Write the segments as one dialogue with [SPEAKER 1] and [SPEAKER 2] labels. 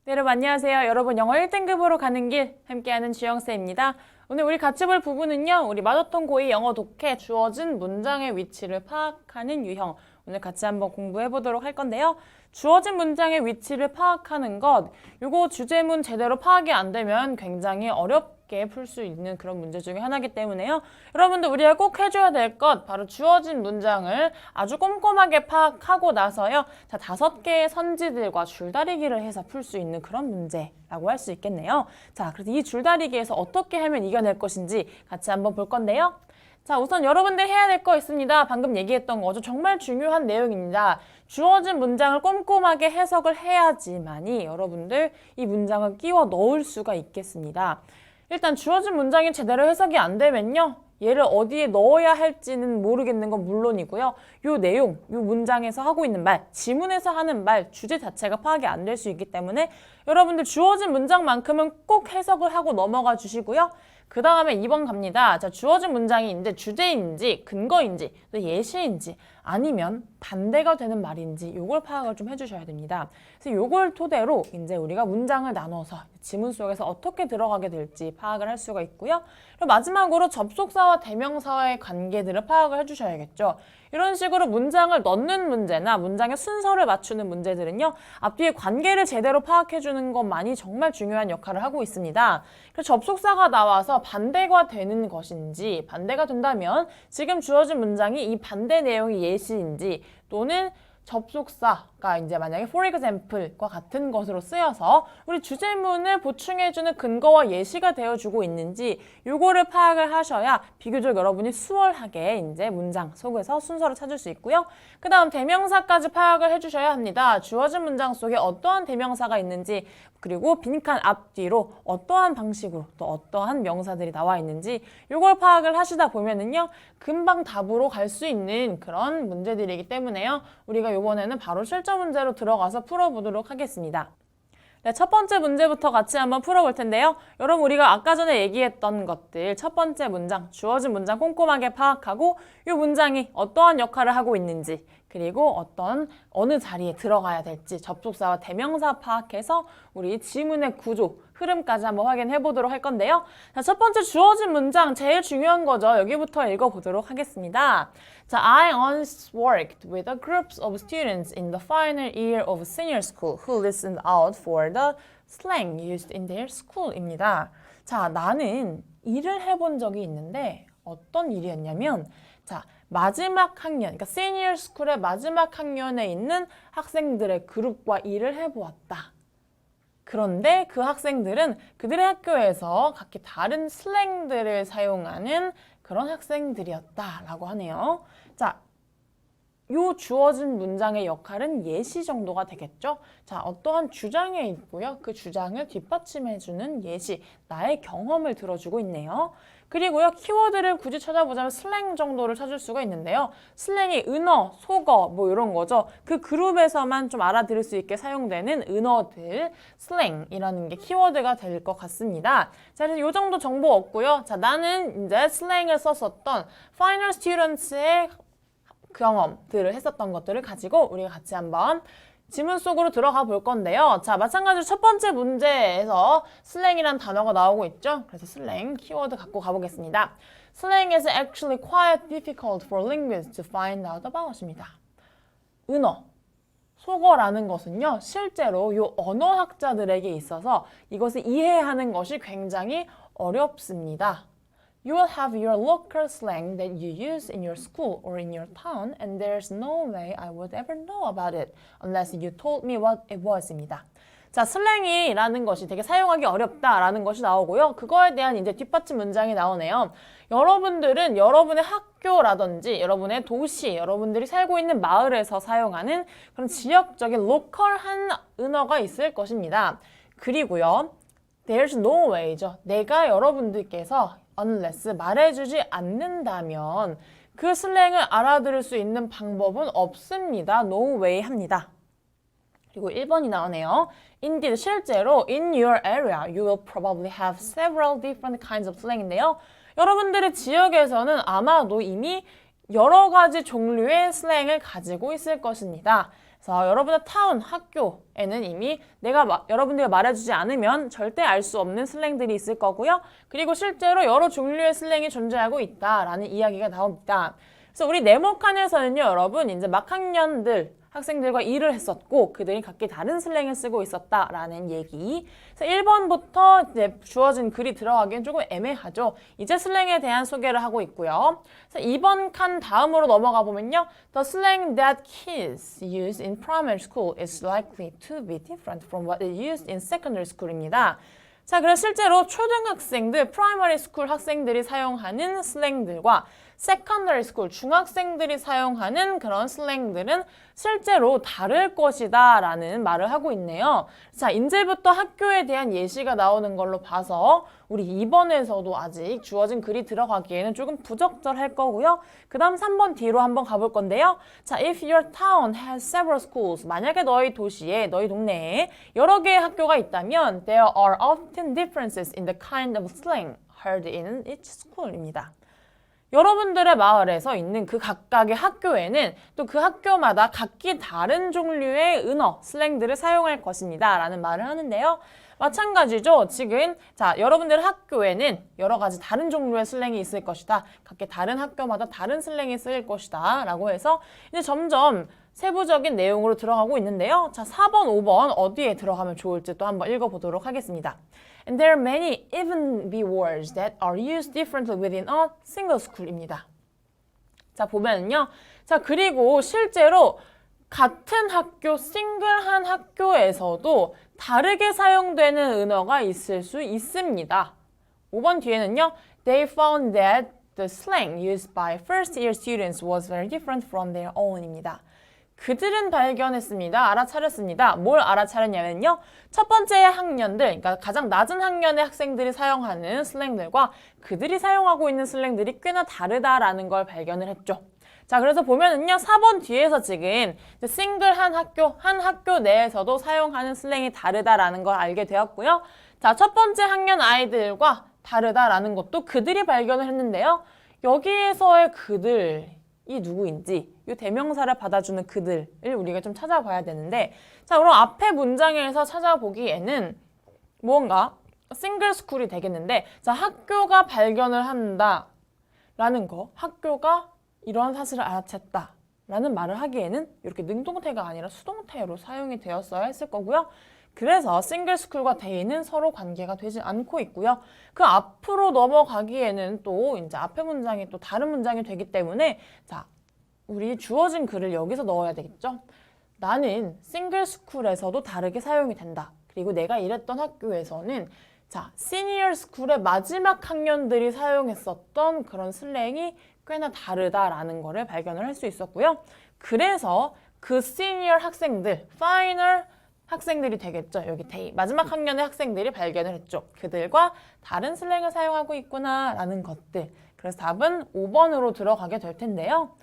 [SPEAKER 1] 네, 여러분 안녕하세요. 여러분 영어 1등급으로 가는 길 함께하는 주영쌤입니다. 오늘 우리 같이 볼 부분은요. 우리 마더톤 고2 영어 독해 주어진 문장의 위치를 파악하는 유형. 오늘 같이 한번 공부해 보도록 할 건데요. 주어진 문장의 위치를 파악하는 것, 요거 주제문 제대로 파악이 안 되면 굉장히 어렵게 풀 수 있는 그런 문제 중에 하나이기 때문에요. 여러분들 우리가 꼭 해줘야 될 것, 바로 주어진 문장을 아주 꼼꼼하게 파악하고 나서요. 자, 5개의 선지들과 줄다리기를 해서 풀 수 있는 그런 문제라고 할 수 있겠네요. 자, 그래서 이 줄다리기에서 어떻게 하면 이겨낼 것인지 같이 한번 볼 건데요. 자, 우선 여러분들 해야 될 거 있습니다. 방금 얘기했던 거죠. 정말 중요한 내용입니다. 주어진 문장을 꼼꼼하게 해석을 해야지만이 여러분들 이 문장을 끼워 넣을 수가 있겠습니다. 일단 주어진 문장이 제대로 해석이 안 되면요. 얘를 어디에 넣어야 할지는 모르겠는 건 물론이고요. 요 내용, 요 문장에서 하고 있는 말, 지문에서 하는 말, 주제 자체가 파악이 안 될 수 있기 때문에 여러분들 주어진 문장만큼은 꼭 해석을 하고 넘어가 주시고요. 그 다음에 2번 갑니다. 자, 주어진 문장이 이제 주제인지, 근거인지, 예시인지, 아니면 반대가 되는 말인지 요걸 파악을 좀 해주셔야 됩니다. 그래서 요걸 토대로 이제 우리가 문장을 나눠서 지문 속에서 어떻게 들어가게 될지 파악을 할 수가 있고요. 그리고 마지막으로 접속사와 대명사와의 관계들을 파악을 해주셔야겠죠. 이런 식으로 문장을 넣는 문제나 문장의 순서를 맞추는 문제들은요. 앞뒤의 관계를 제대로 파악해주는 것만이 정말 중요한 역할을 하고 있습니다. 그래서 접속사가 나와서 반대가 되는 것인지 반대가 된다면 지금 주어진 문장이 이 반대 내용이 예시인지 또는 접속사가 이제 만약에 for example과 같은 것으로 쓰여서 우리 주제문을 보충해주는 근거와 예시가 되어주고 있는지 요거를 파악을 하셔야 비교적 여러분이 수월하게 이제 문장 속에서 순서를 찾을 수 있고요. 그 다음 대명사까지 파악을 해주셔야 합니다. 주어진 문장 속에 어떠한 대명사가 있는지 그리고 빈칸 앞뒤로 어떠한 방식으로 또 어떠한 명사들이 나와 있는지 요걸 파악을 하시다 보면은요. 금방 답으로 갈 수 있는 그런 문제들이기 때문에요. 우리가 이번에는 바로 실전 문제로 들어가서 풀어보도록 하겠습니다. 네, 첫 번째 문제부터 같이 한번 풀어볼 텐데요. 여러분 우리가 아까 전에 얘기했던 것들 첫 번째 문장, 주어진 문장 꼼꼼하게 파악하고 이 문장이 어떠한 역할을 하고 있는지 그리고 어느 자리에 들어가야 될지 접속사와 대명사 파악해서 우리 지문의 구조, 흐름까지 한번 확인해 보도록 할 건데요. 자, 첫 번째 주어진 문장 제일 중요한 거죠. 여기부터 읽어보도록 하겠습니다. 자, I once worked with a group of students in the final year of senior school who listened out for the slang used in their school입니다. 자, 나는 일을 해본 적이 있는데 어떤 일이었냐면 자, 마지막 학년, 그러니까 시니어 스쿨의 마지막 학년에 있는 학생들의 그룹과 일을 해보았다. 그런데 그 학생들은 그들의 학교에서 각기 다른 슬랭들을 사용하는 그런 학생들이었다라고 하네요. 자, 요 주어진 문장의 역할은 예시 정도가 되겠죠? 자, 어떠한 주장에 있고요. 그 주장을 뒷받침해주는 예시, 나의 경험을 들어주고 있네요. 그리고요, 키워드를 굳이 찾아보자면 슬랭 정도를 찾을 수가 있는데요. 슬랭이 은어, 속어, 뭐 이런 거죠. 그 그룹에서만 좀 알아들을 수 있게 사용되는 은어들, 슬랭이라는 게 키워드가 될 것 같습니다. 자, 그래서 요 정도 정보 없고요. 자, 나는 이제 슬랭을 썼었던 파이널 스튜던트의 경험들을 했었던 것들을 가지고 우리가 같이 한번 지문 속으로 들어가 볼 건데요. 자, 마찬가지로 첫 번째 문제에서 슬랭이란 단어가 나오고 있죠. 그래서 슬랭 키워드 갖고 가보겠습니다. Slang is actually quite difficult for linguists to find out about입니다. 은어, 속어라는 것은요. 실제로 이 언어학자들에게 있어서 이것을 이해하는 것이 굉장히 어렵습니다. You will have your local slang that you use in your school or in your town, and there's no way I would ever know about it unless you told me what it was입니다. 자, 슬랭이라는 것이 되게 사용하기 어렵다라는 것이 나오고요. 그거에 대한 이제 뒷받침 문장이 나오네요. 여러분들은 여러분의 학교라든지 여러분의 도시, 여러분들이 살고 있는 마을에서 사용하는 그런 지역적인 로컬한 은어가 있을 것입니다. 그리고요, there's no way죠. 내가 여러분들께서 unless 말해주지 않는다면 그 슬랭을 알아들을 수 있는 방법은 없습니다. No way 합니다. 그리고 1번이 나오네요. Indeed, 실제로 in your area, you will probably have several different kinds of slang인데요. 여러분들의 지역에서는 아마도 이미 여러 가지 종류의 슬랭을 가지고 있을 것입니다. 그래서 여러분의 타운, 학교에는 이미 여러분들이 말해주지 않으면 절대 알 수 없는 슬랭들이 있을 거고요. 그리고 실제로 여러 종류의 슬랭이 존재하고 있다라는 이야기가 나옵니다. 그래서 우리 네모칸에서는요, 여러분, 이제 막학년들, 학생들과 일을 했었고 그들이 각기 다른 슬랭을 쓰고 있었다라는 얘기. 그래서 1번부터 이제 주어진 글이 들어가기엔 조금 애매하죠. 이제 슬랭에 대한 소개를 하고 있고요. 그래서 2번 칸 다음으로 넘어가 보면요. The slang that kids use in primary school is likely to be different from what is used in secondary school입니다. 자, 그래서 실제로 초등학생들, 프라이머리 스쿨 학생들이 사용하는 슬랭들과 세컨더리 스쿨, 중학생들이 사용하는 그런 슬랭들은 실제로 다를 것이다 라는 말을 하고 있네요. 자, 이제부터 학교에 대한 예시가 나오는 걸로 봐서 우리 2번에서도 아직 주어진 글이 들어가기에는 조금 부적절할 거고요. 그 다음 3번 뒤로 한번 가볼 건데요. 자, if your town has several schools, 만약에 너희 도시에, 너희 동네에 여러 개의 학교가 있다면 there are often differences in the kind of slang heard in each school입니다. 여러분들의 마을에서 있는 그 각각의 학교에는 또 그 학교마다 각기 다른 종류의 은어, 슬랭들을 사용할 것입니다. 라는 말을 하는데요. 마찬가지죠. 지금 여러분들 학교에는 여러 가지 다른 종류의 슬랭이 있을 것이다. 각기 다른 학교마다 다른 슬랭이 쓰일 것이다. 라고 해서 이제 점점 세부적인 내용으로 들어가고 있는데요. 자, 4번, 5번 어디에 들어가면 좋을지 또 한번 읽어보도록 하겠습니다. And there are many even B words that are used differently within a single school입니다. 자, 보면은요. 자, 그리고 실제로 같은 학교, 싱글한 학교에서도 다르게 사용되는 은어가 있을 수 있습니다. 5번 뒤에는요. They found that the slang used by first year students was very different from their own입니다. 그들은 발견했습니다. 알아차렸습니다. 뭘 알아차렸냐면요. 첫 번째 학년들, 그러니까 가장 낮은 학년의 학생들이 사용하는 슬랭들과 그들이 사용하고 있는 슬랭들이 꽤나 다르다라는 걸 발견을 했죠. 자, 그래서 보면은요. 4번 뒤에서 지금 싱글한 학교, 한 학교 내에서도 사용하는 슬랭이 다르다라는 걸 알게 되었고요. 자, 첫 번째 학년 아이들과 다르다라는 것도 그들이 발견을 했는데요. 여기에서의 그들이 누구인지 이 대명사를 받아주는 그들을 우리가 좀 찾아봐야 되는데, 자, 그럼 앞에 문장에서 찾아보기에는 무언가 싱글 스쿨이 되겠는데, 자, 학교가 발견을 한다라는 거, 학교가 이러한 사실을 알아챘다 라는 말을 하기에는 이렇게 능동태가 아니라 수동태로 사용이 되었어야 했을 거고요. 그래서 싱글 스쿨과 데이는 서로 관계가 되지 않고 있고요. 그 앞으로 넘어가기에는 또 이제 앞에 문장이 또 다른 문장이 되기 때문에, 자, 우리 주어진 글을 여기서 넣어야 되겠죠? 나는 싱글 스쿨에서도 다르게 사용이 된다. 그리고 내가 일했던 학교에서는 자, 시니어 스쿨의 마지막 학년들이 사용했었던 그런 슬랭이 꽤나 다르다라는 거를 발견을 할 수 있었고요. 그래서 그 시니어 학생들, 파이널 학생들이 되겠죠. 여기 데이, 마지막 학년의 학생들이 발견을 했죠. 그들과 다른 슬랭을 사용하고 있구나라는 것들. 그래서 답은 5번으로 들어가게 될 텐데요.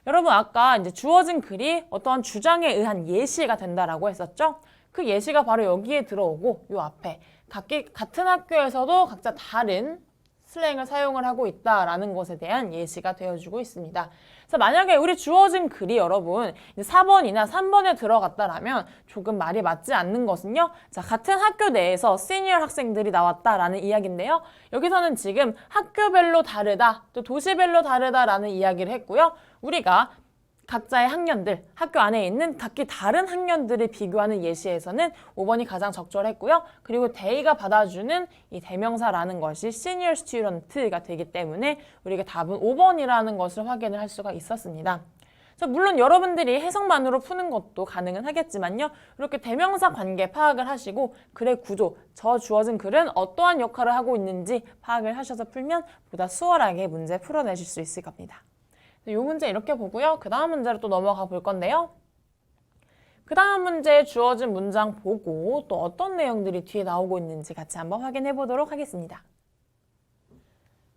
[SPEAKER 1] 여러분, 아까 이제 주어진 글이 어떠한 주장에 의한 예시가 된다라고 했었죠? 그 예시가 바로 여기에 들어오고 요 앞에 같은 학교에서도 각자 다른 슬랭을 사용을 하고 있다라는 것에 대한 예시가 되어주고 있습니다. 그래서 만약에 우리 주어진 글이 여러분 4번이나 3번에 들어갔다라면 조금 말이 맞지 않는 것은요. 자, 같은 학교 내에서 시니어 학생들이 나왔다라는 이야기인데요. 여기서는 지금 학교별로 다르다, 또 도시별로 다르다라는 이야기를 했고요. 우리가 각자의 학년들, 학교 안에 있는 각기 다른 학년들을 비교하는 예시에서는 5번이 가장 적절했고요. 그리고 데이가 받아주는 이 대명사라는 것이 senior student가 되기 때문에 우리가 답은 5번이라는 것을 확인을 할 수가 있었습니다. 물론 여러분들이 해석만으로 푸는 것도 가능은 하겠지만요. 이렇게 대명사 관계 파악을 하시고 글의 구조, 저 주어진 글은 어떠한 역할을 하고 있는지 파악을 하셔서 풀면 보다 수월하게 문제 풀어내실 수 있을 겁니다. 이 문제 이렇게 보고요. 그 다음 문제로 또 넘어가 볼 건데요. 그 다음 문제에 주어진 문장 보고 또 어떤 내용들이 뒤에 나오고 있는지 같이 한번 확인해 보도록 하겠습니다.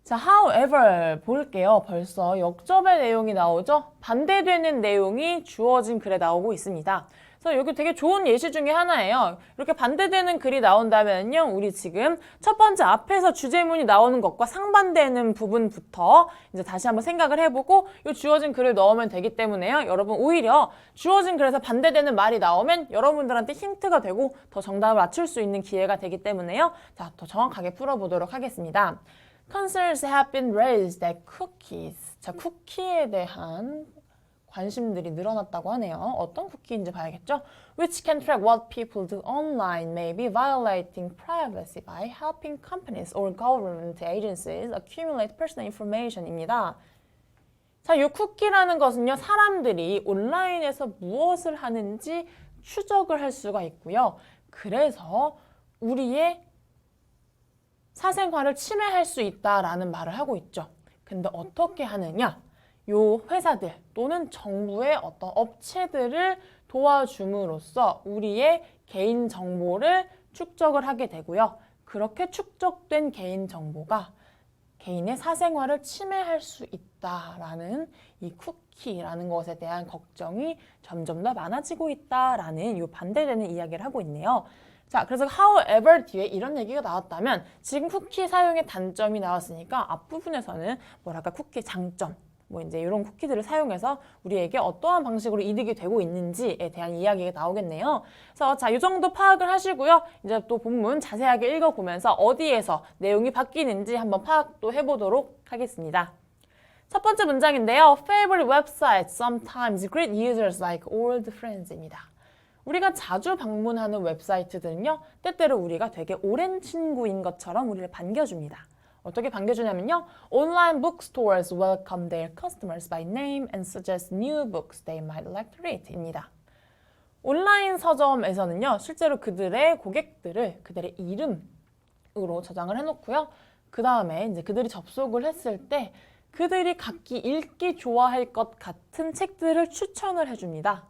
[SPEAKER 1] 자, however 볼게요. 벌써 역접의 내용이 나오죠? 반대되는 내용이 주어진 글에 나오고 있습니다. 그래서 여기 되게 좋은 예시 중에 하나예요. 이렇게 반대되는 글이 나온다면요. 우리 지금 첫 번째 앞에서 주제문이 나오는 것과 상반되는 부분부터 이제 다시 한번 생각을 해보고 이 주어진 글을 넣으면 되기 때문에요. 여러분 오히려 주어진 글에서 반대되는 말이 나오면 여러분들한테 힌트가 되고 더 정답을 맞출 수 있는 기회가 되기 때문에요. 자, 더 정확하게 풀어보도록 하겠습니다. Concerns have been raised that cookies. 자, 쿠키에 대한 관심들이 늘어났다고 하네요. 어떤 쿠키인지 봐야겠죠? Which can track what people do online may be violating privacy by helping companies or government agencies accumulate personal information입니다. 자, 이 쿠키라는 것은요, 사람들이 온라인에서 무엇을 하는지 추적을 할 수가 있고요. 그래서 우리의 사생활을 침해할 수 있다라는 말을 하고 있죠. 근데 어떻게 하느냐? 요 회사들 또는 정부의 어떤 업체들을 도와줌으로써 우리의 개인 정보를 축적을 하게 되고요. 그렇게 축적된 개인 정보가 개인의 사생활을 침해할 수 있다라는 이 쿠키라는 것에 대한 걱정이 점점 더 많아지고 있다라는 이 반대되는 이야기를 하고 있네요. 자, 그래서 however 뒤에 이런 얘기가 나왔다면 지금 쿠키 사용의 단점이 나왔으니까 앞부분에서는 뭐랄까 쿠키의 장점 뭐 이제 이런 쿠키들을 사용해서 우리에게 어떠한 방식으로 이득이 되고 있는지에 대한 이야기가 나오겠네요. 그래서 자, 이 정도 파악을 하시고요. 이제 또 본문 자세하게 읽어보면서 어디에서 내용이 바뀌는지 한번 파악도 해보도록 하겠습니다. 첫 번째 문장인데요. Favorite websites sometimes greet users like old friends입니다. 우리가 자주 방문하는 웹사이트들은요. 때때로 우리가 되게 오랜 친구인 것처럼 우리를 반겨줍니다. 어떻게 반겨주냐면요. Online bookstores welcome their customers by name and suggest new books they might like to read 입니다. 온라인 서점에서는요. 실제로 그들의 고객들을 그들의 이름으로 저장을 해놓고요. 그 다음에 이제 그들이 접속을 했을 때 그들이 각기 읽기 좋아할 것 같은 책들을 추천을 해줍니다.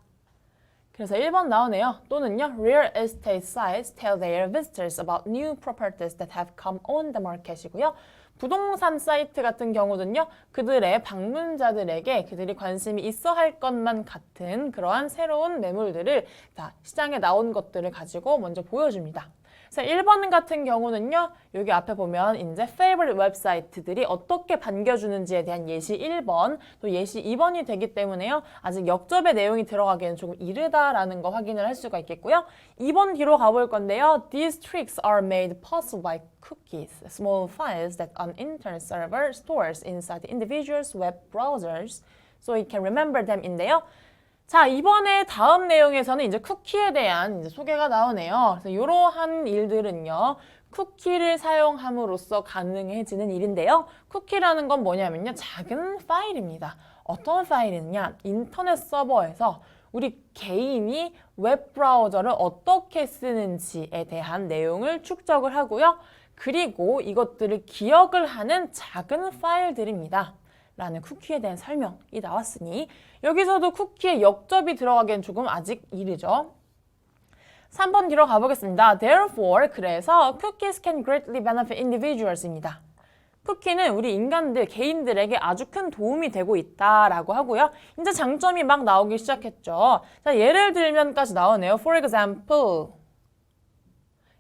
[SPEAKER 1] 그래서 1번 나오네요. 또는요. Real estate sites tell their visitors about new properties that have come on the market이고요. 부동산 사이트 같은 경우는요. 그들의 방문자들에게 그들이 관심이 있어 할 것만 같은 그러한 새로운 매물들을 다 시장에 나온 것들을 가지고 먼저 보여줍니다. 그래서 1번 같은 경우는요. 여기 앞에 보면 이제 favorite 웹사이트들이 어떻게 반겨주는지에 대한 예시 1번, 또 예시 2번이 되기 때문에요. 아직 역접의 내용이 들어가기에는 조금 이르다라는 거 확인을 할 수가 있겠고요. 2번 뒤로 가볼 건데요. These tricks are made possible by cookies, small files that an internet server stores inside the individual's web browsers so it can remember them인데요. 자, 이번에 다음 내용에서는 이제 쿠키에 대한 이제 소개가 나오네요. 그래서 이러한 일들은요, 쿠키를 사용함으로써 가능해지는 일인데요. 쿠키라는 건 뭐냐면요, 작은 파일입니다. 어떤 파일이냐? 인터넷 서버에서 우리 개인이 웹 브라우저를 어떻게 쓰는지에 대한 내용을 축적을 하고요. 그리고 이것들을 기억을 하는 작은 파일들입니다. 라는 쿠키에 대한 설명이 나왔으니 여기서도 쿠키에 역접이 들어가기엔 조금 아직 이르죠. 3번 뒤로 가보겠습니다. Therefore, 그래서 cookies can greatly benefit individuals입니다. 쿠키는 우리 인간들, 개인들에게 아주 큰 도움이 되고 있다라고 하고요. 이제 장점이 막 나오기 시작했죠. 자, 예를 들면까지 나오네요. For example,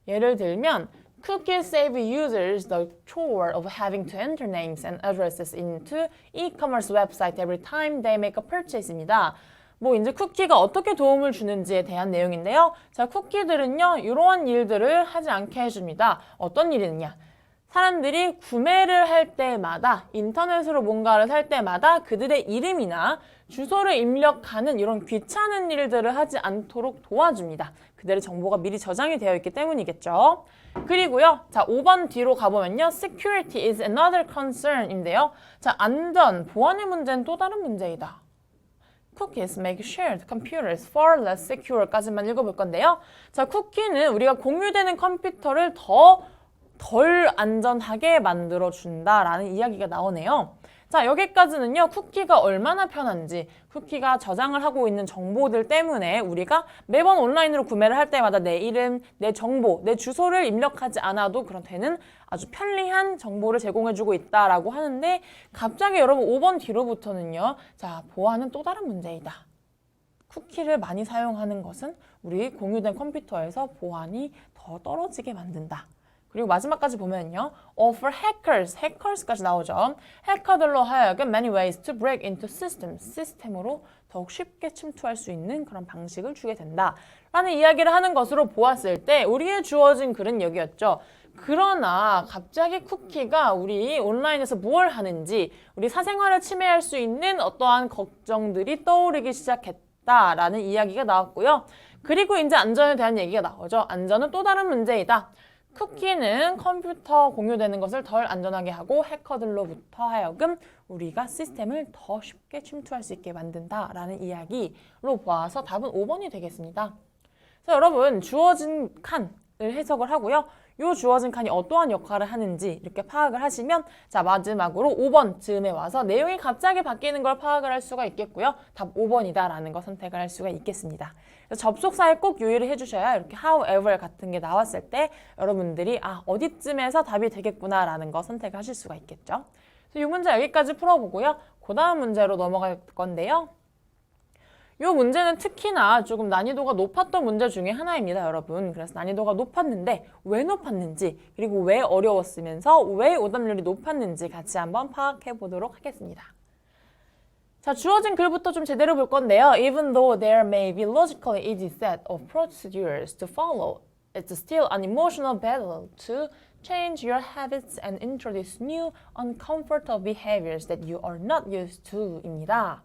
[SPEAKER 1] 예를 들면 Cookies save users the chore of having to enter names and addresses into e-commerce website every time they make a purchase입니다. 뭐 이제 쿠키가 어떻게 도움을 주는지에 대한 내용인데요. 자, 쿠키들은요, 이러한 일들을 하지 않게 해줍니다. 어떤 일이냐? 사람들이 구매를 할 때마다 인터넷으로 뭔가를 살 때마다 그들의 이름이나 주소를 입력하는 이런 귀찮은 일들을 하지 않도록 도와줍니다. 그들의 정보가 미리 저장이 되어 있기 때문이겠죠. 그리고요. 자, 5번 뒤로 가보면요. Security is another concern인데요. 자, 안전, 보안의 문제는 또 다른 문제이다. Cookies make shared computers far less secure까지만 읽어볼 건데요. 자, 쿠키는 우리가 공유되는 컴퓨터를 덜 안전하게 만들어준다라는 이야기가 나오네요. 자, 여기까지는요. 쿠키가 얼마나 편한지, 쿠키가 저장을 하고 있는 정보들 때문에 우리가 매번 온라인으로 구매를 할 때마다 내 이름, 내 정보, 내 주소를 입력하지 않아도 그런 되는 아주 편리한 정보를 제공해주고 있다라고 하는데 갑자기 여러분 5번 뒤로부터는요. 자, 보안은 또 다른 문제이다. 쿠키를 많이 사용하는 것은 우리 공유된 컴퓨터에서 보안이 더 떨어지게 만든다. 그리고 마지막까지 보면요. For hackers, hackers까지 나오죠. 해커들로 하여금 many ways to break into systems, 시스템으로 더욱 쉽게 침투할 수 있는 그런 방식을 주게 된다. 라는 이야기를 하는 것으로 보았을 때 우리의 주어진 글은 여기였죠. 그러나 갑자기 쿠키가 우리 온라인에서 무엇을 하는지 우리 사생활을 침해할 수 있는 어떠한 걱정들이 떠오르기 시작했다라는 이야기가 나왔고요. 그리고 이제 안전에 대한 얘기가 나오죠. 안전은 또 다른 문제이다. 쿠키는 컴퓨터 공유되는 것을 덜 안전하게 하고 해커들로부터 하여금 우리가 시스템을 더 쉽게 침투할 수 있게 만든다라는 이야기로 보아서 답은 5번이 되겠습니다. 그래서 여러분 주어진 칸을 해석을 하고요. 이 주어진 칸이 어떠한 역할을 하는지 이렇게 파악을 하시면 자 마지막으로 5번 즈음에 와서 내용이 갑자기 바뀌는 걸 파악을 할 수가 있겠고요. 답 5번이다 라는 거 선택을 할 수가 있겠습니다. 그래서 접속사에 꼭 유의를 해주셔야 이렇게 however 같은 게 나왔을 때 여러분들이 어디쯤에서 답이 되겠구나 라는 거 선택을 하실 수가 있겠죠. 그래서 이 문제 여기까지 풀어보고요. 그 다음 문제로 넘어갈 건데요. 이 문제는 특히나 조금 난이도가 높았던 문제 중에 하나입니다, 여러분. 그래서 난이도가 높았는데 왜 높았는지 그리고 왜 어려웠으면서 왜 오답률이 높았는지 같이 한번 파악해 보도록 하겠습니다. 자, 주어진 글부터 좀 제대로 볼 건데요. Even though there may be logically easy set of procedures to follow, it's still an emotional battle to change your habits and introduce new uncomfortable behaviors that you are not used to 입니다.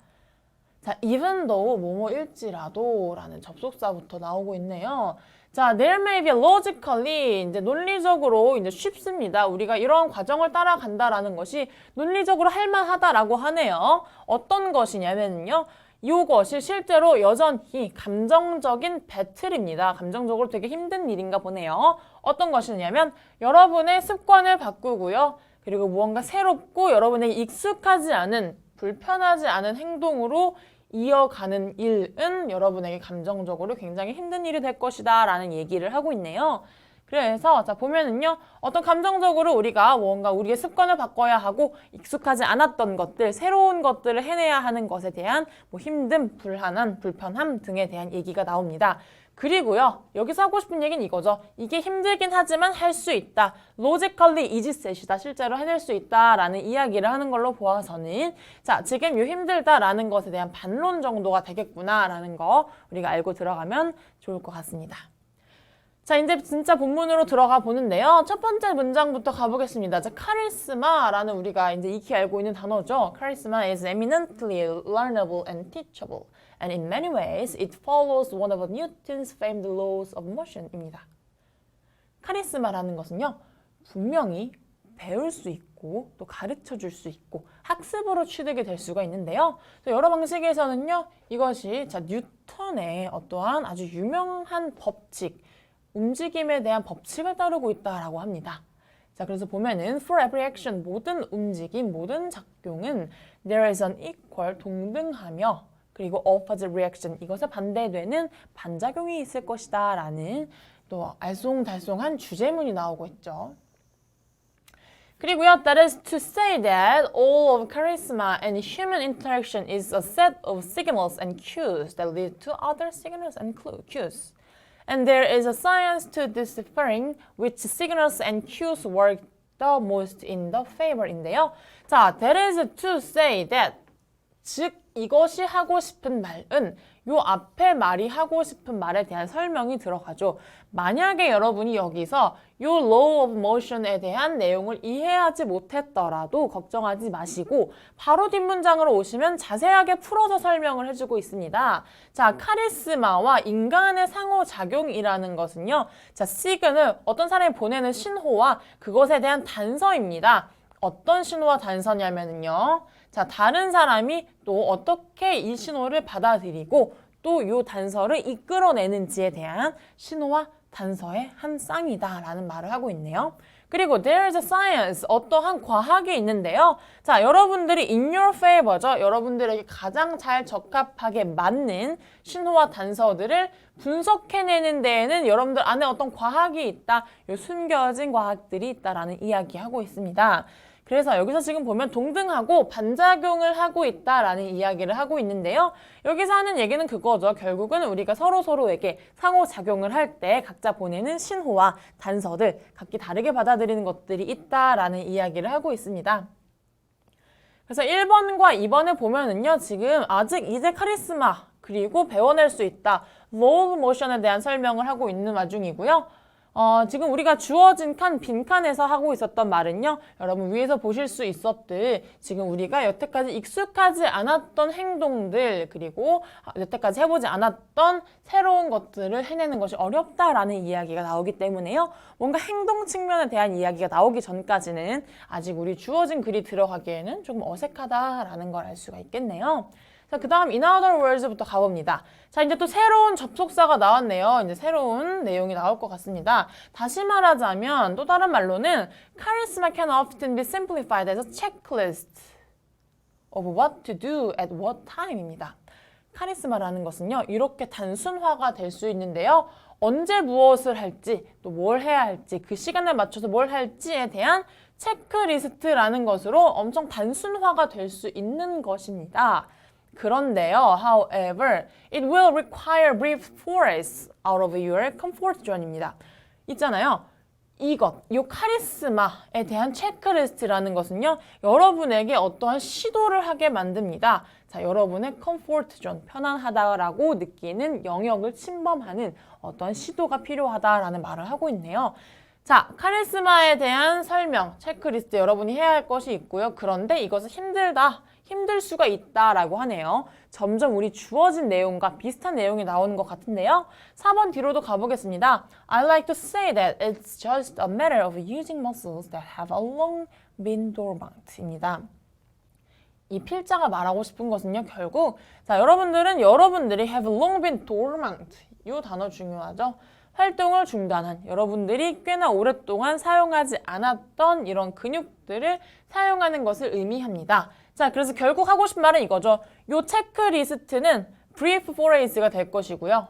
[SPEAKER 1] 자, even though 뭐뭐일지라도 라는 접속사부터 나오고 있네요. 자, there may be logically 이제 논리적으로 이제 쉽습니다. 우리가 이런 과정을 따라간다라는 것이 논리적으로 할만하다라고 하네요. 어떤 것이냐면요. 이것이 실제로 여전히 감정적인 배틀입니다. 감정적으로 되게 힘든 일인가 보네요. 어떤 것이냐면 여러분의 습관을 바꾸고요. 그리고 무언가 새롭고 여러분에게 익숙하지 않은 불편하지 않은 행동으로 이어가는 일은 여러분에게 감정적으로 굉장히 힘든 일이 될 것이다 라는 얘기를 하고 있네요. 그래서 자 보면은요. 어떤 감정적으로 우리가 뭔가 우리의 습관을 바꿔야 하고 익숙하지 않았던 것들, 새로운 것들을 해내야 하는 것에 대한 뭐 힘듦, 불안함, 불편함 등에 대한 얘기가 나옵니다. 그리고요. 여기서 하고 싶은 얘기는 이거죠. 이게 힘들긴 하지만 할 수 있다. logically easy set이다. 실제로 해낼 수 있다라는 이야기를 하는 걸로 보아서는 자 지금 이 힘들다라는 것에 대한 반론 정도가 되겠구나라는 거 우리가 알고 들어가면 좋을 것 같습니다. 자 이제 진짜 본문으로 들어가 보는데요. 첫 번째 문장부터 가보겠습니다. 자, 카리스마라는 우리가 이제 익히 알고 있는 단어죠. 카리스마 is eminently learnable and teachable. And in many ways, it follows one of Newton's famed laws of motion입니다. 카리스마라는 것은요, 분명히 배울 수 있고 또 가르쳐 줄 수 있고 학습으로 취득이 될 수가 있는데요. 여러 방식에서는요, 이것이 자 뉴턴의 어떠한 아주 유명한 법칙, 움직임에 대한 법칙을 따르고 있다라고 합니다. 자, 그래서 보면은 for every action, 모든 움직임, 모든 작용은 there is an equal, 동등하며 그리고 opposite reaction, 이것에 반대되는 반작용이 있을 것이다 라는 또 알쏭달쏭한 주제문이 나오고 있죠. 그리고요, that is to say that all of charisma and human interaction is a set of signals and cues that lead to other signals and cues. And there is a science to deciphering which signals and cues work the most in the favor인데요. 자, that is to say that, 즉 이것이 하고 싶은 말은 요 앞에 말이 하고 싶은 말에 대한 설명이 들어가죠. 만약에 여러분이 여기서 요 law of motion에 대한 내용을 이해하지 못했더라도 걱정하지 마시고 바로 뒷문장으로 오시면 자세하게 풀어서 설명을 해주고 있습니다. 자, 카리스마와 인간의 상호작용이라는 것은요. 자, 시그널, 어떤 사람이 보내는 신호와 그것에 대한 단서입니다. 어떤 신호와 단서냐면요. 자, 다른 사람이 또 어떻게 이 신호를 받아들이고 또 이 단서를 이끌어내는지에 대한 신호와 단서의 한 쌍이다라는 말을 하고 있네요. 그리고 there is a science, 어떠한 과학이 있는데요. 자, 여러분들이 in your favor죠. 여러분들에게 가장 잘 적합하게 맞는 신호와 단서들을 분석해내는 데에는 여러분들 안에 어떤 과학이 있다, 요 숨겨진 과학들이 있다라는 이야기하고 있습니다. 그래서 여기서 지금 보면 동등하고 반작용을 하고 있다라는 이야기를 하고 있는데요. 여기서 하는 얘기는 그거죠. 결국은 우리가 서로에게 상호작용을 할 때 각자 보내는 신호와 단서들 각기 다르게 받아들이는 것들이 있다라는 이야기를 하고 있습니다. 그래서 1번과 2번을 보면은요. 지금 아직 이제 카리스마 그리고 배워낼 수 있다. role motion에 대한 설명을 하고 있는 와중이고요. 지금 우리가 주어진 빈칸에서 하고 있었던 말은요. 여러분 위에서 보실 수 있었듯 지금 우리가 여태까지 익숙하지 않았던 행동들 그리고 여태까지 해보지 않았던 새로운 것들을 해내는 것이 어렵다라는 이야기가 나오기 때문에요. 뭔가 행동 측면에 대한 이야기가 나오기 전까지는 아직 우리 주어진 글이 들어가기에는 조금 어색하다라는 걸 알 수가 있겠네요. 자, 그 다음 in other words부터 가봅니다. 자, 이제 또 새로운 접속사가 나왔네요. 이제 새로운 내용이 나올 것 같습니다. 다시 말하자면 또 다른 말로는 charisma can often be simplified as a checklist of what to do at what time입니다. 카리스마라는 것은요. 이렇게 단순화가 될 수 있는데요. 언제 무엇을 할지 또 뭘 해야 할지 그 시간에 맞춰서 뭘 할지에 대한 체크리스트라는 것으로 엄청 단순화가 될 수 있는 것입니다. 그런데요, however, it will require brief forays out of your comfort zone입니다. 있잖아요. 요 카리스마에 대한 체크리스트라는 것은요, 여러분에게 어떠한 시도를 하게 만듭니다. 자, 여러분의 comfort zone, 편안하다라고 느끼는 영역을 침범하는 어떠한 시도가 필요하다라는 말을 하고 있네요. 자, 카리스마에 대한 설명, 체크리스트 여러분이 해야 할 것이 있고요. 그런데 이것은 힘들 수가 있다라고 하네요. 점점 우리 주어진 내용과 비슷한 내용이 나오는 것 같은데요. 4번 뒤로도 가보겠습니다. I like to say that it's just a matter of using muscles that have long been dormant 입니다. 이 필자가 말하고 싶은 것은요. 결국 자 여러분들이 have long been dormant 이 단어 중요하죠. 활동을 중단한 여러분들이 꽤나 오랫동안 사용하지 않았던 이런 근육들을 사용하는 것을 의미합니다. 자, 그래서 결국 하고 싶은 말은 이거죠. 요 체크리스트는 brief forays가 될 것이고요.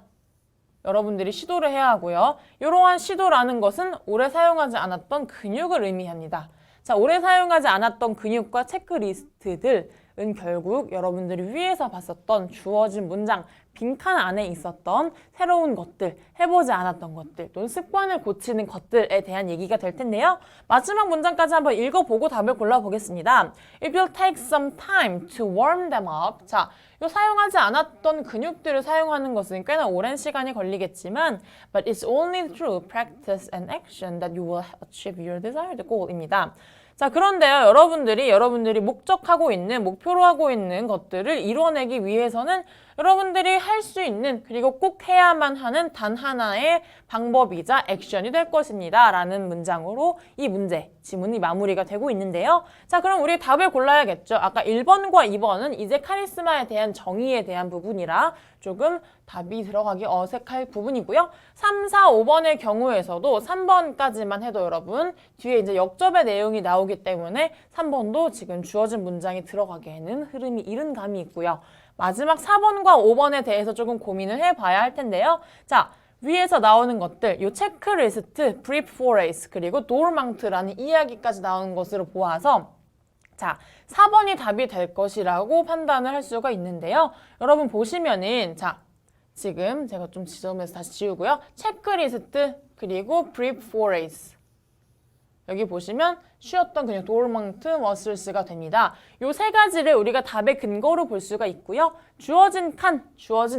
[SPEAKER 1] 여러분들이 시도를 해야 하고요. 이러한 시도라는 것은 오래 사용하지 않았던 근육을 의미합니다. 자, 오래 사용하지 않았던 근육과 체크리스트들은 결국 여러분들이 위에서 봤었던 주어진 문장, 빈칸 안에 있었던 새로운 것들, 해보지 않았던 것들, 또는 습관을 고치는 것들에 대한 얘기가 될 텐데요. 마지막 문장까지 한번 읽어보고 답을 골라보겠습니다. It will take some time to warm them up. 자, 요 사용하지 않았던 근육들을 사용하는 것은 꽤나 오랜 시간이 걸리겠지만 but it's only through practice and action that you will achieve your desired goal입니다. 자, 그런데요, 여러분들이 목적하고 있는, 목표로 하고 있는 것들을 이뤄내기 위해서는 여러분들이 할 수 있는, 그리고 꼭 해야만 하는 단 하나의 방법이자 액션이 될 것입니다. 라는 문장으로 이 문제, 지문이 마무리가 되고 있는데요. 자, 그럼 우리 답을 골라야겠죠. 아까 1번과 2번은 이제 카리스마에 대한 정의에 대한 부분이라 조금 답이 들어가기 어색할 부분이고요. 3, 4, 5번의 경우에서도 3번까지만 해도 여러분 뒤에 이제 역접의 내용이 나오기 때문에 3번도 지금 주어진 문장이 들어가기에는 흐름이 이른 감이 있고요. 마지막 4번과 5번에 대해서 조금 고민을 해봐야 할 텐데요. 자, 위에서 나오는 것들, 요 체크리스트, brief forays, 그리고 dormant라는 이야기까지 나오는 것으로 보아서 자, 4번이 답이 될 것이라고 판단을 할 수가 있는데요. 여러분 보시면은 자, 지금 제가 좀 지점에서 다시 지우고요. 체크리스트 그리고 brief forays 여기 보시면 쉬었던 근육 dormant muscles가 됩니다. 요 세 가지를 우리가 답의 근거로 볼 수가 있고요. 주어진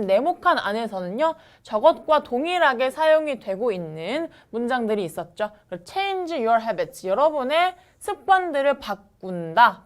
[SPEAKER 1] 네모칸 안에서는요. 저것과 동일하게 사용이 되고 있는 문장들이 있었죠. change your habits. 여러분의 습관들을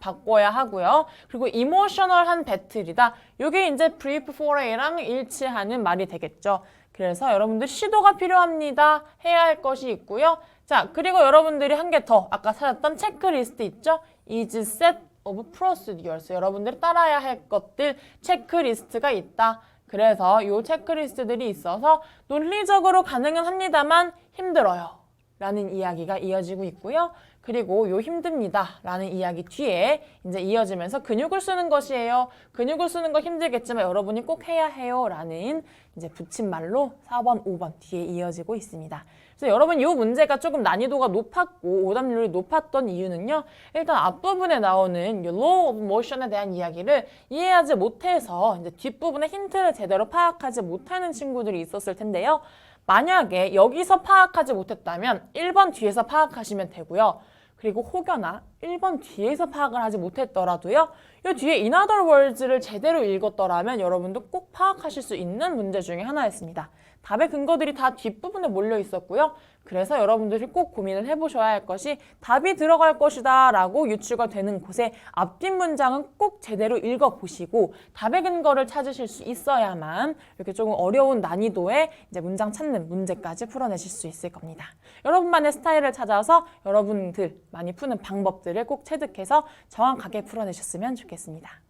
[SPEAKER 1] 바꿔야 하고요. 그리고 emotional한 배틀이다. 요게 이제 brief foray랑 일치하는 말이 되겠죠. 그래서 여러분들 시도가 필요합니다. 해야 할 것이 있고요. 자, 그리고 여러분들이 한 개 더 아까 찾았던 체크리스트 있죠? is set of procedures. 여러분들이 따라야 할 것들 체크리스트가 있다. 그래서 이 체크리스트들이 있어서 논리적으로 가능은 합니다만 힘들어요. 라는 이야기가 이어지고 있고요. 그리고 요 힘듭니다. 라는 이야기 뒤에 이제 이어지면서 근육을 쓰는 것이에요. 근육을 쓰는 거 힘들겠지만 여러분이 꼭 해야 해요. 라는 이제 붙임말로 4번, 5번 뒤에 이어지고 있습니다. 그래서 여러분 이 문제가 조금 난이도가 높았고 오답률이 높았던 이유는요. 일단 앞부분에 나오는 이 law of motion에 대한 이야기를 이해하지 못해서 이제 뒷부분의 힌트를 제대로 파악하지 못하는 친구들이 있었을 텐데요. 만약에 여기서 파악하지 못했다면 1번 뒤에서 파악하시면 되고요. 그리고 혹여나 1번 뒤에서 파악을 하지 못했더라도요. 이 뒤에 in other words를 제대로 읽었더라면 여러분도 꼭 파악하실 수 있는 문제 중에 하나였습니다. 답의 근거들이 다 뒷부분에 몰려 있었고요. 그래서 여러분들이 꼭 고민을 해보셔야 할 것이 답이 들어갈 것이다 라고 유추가 되는 곳에 앞뒷 문장은 꼭 제대로 읽어보시고 답의 근거를 찾으실 수 있어야만 이렇게 조금 어려운 난이도의 이제 문장 찾는 문제까지 풀어내실 수 있을 겁니다. 여러분만의 스타일을 찾아서 여러분들 많이 푸는 방법들을 꼭 체득해서 정확하게 풀어내셨으면 좋겠습니다.